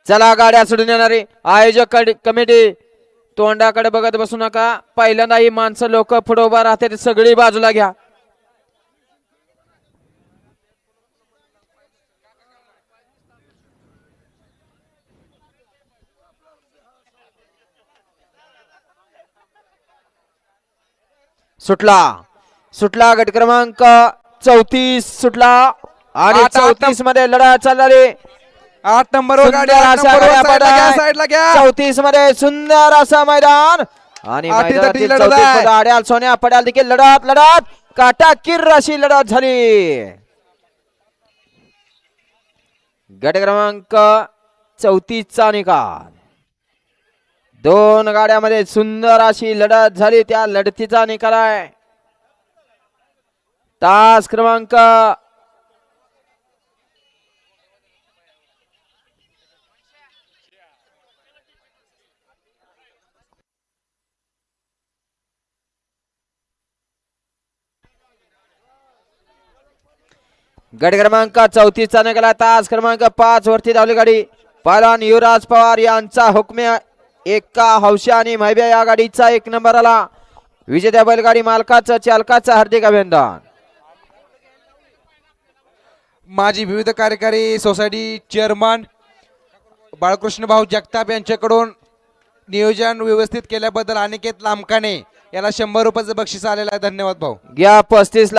चला गाड्या सोडून येणारे आयोजक कमिटी तोंडाकडे बघत बसू नका. पहिल्यांदा ही माणसं लोक पुढे उभा राहते सगळी बाजूला घ्या. सुटला सुटला गट क्रमांक 34 सुटला आणि 34 मध्ये लढा चालणारे 8 नंबरवर गाडी, 8 नंबरवर साईडला घ्या. 34 मध्ये सुंदर असा मैदान आणि मैदानातील 34 मध्ये आड्याल सोन्या पड्याल देखील लढत काटाकीर अशी लढत झाली. गट क्रमांक 34 चा निकाल. दोन गाड्यामध्ये सुंदर अशी लढत झाली. त्या लढतीचा निकाल आहे तास क्रमांक 34 चा निकाला. तास क्रमांक 5 वरती धावली गाडी. पहलवान युवराज पवार यांचा हुकमे एका हौशा आणि मैब्या या गाडीचा 1 नंबर आला. विजेत्या बैलगाडी मालकाचं चालकाचं हार्दिक अभिनंदन. माजी विविध कार्यकारी सोसायटी चेअरमन बाळकृष्ण भाऊ जगताप यांच्याकडून नियोजन व्यवस्थित केल्याबद्दल अनिकेत लामकाने याला 100 रुपयाचं बक्षीस आलेलं आहे. धन्यवाद भाऊ. घ्या 35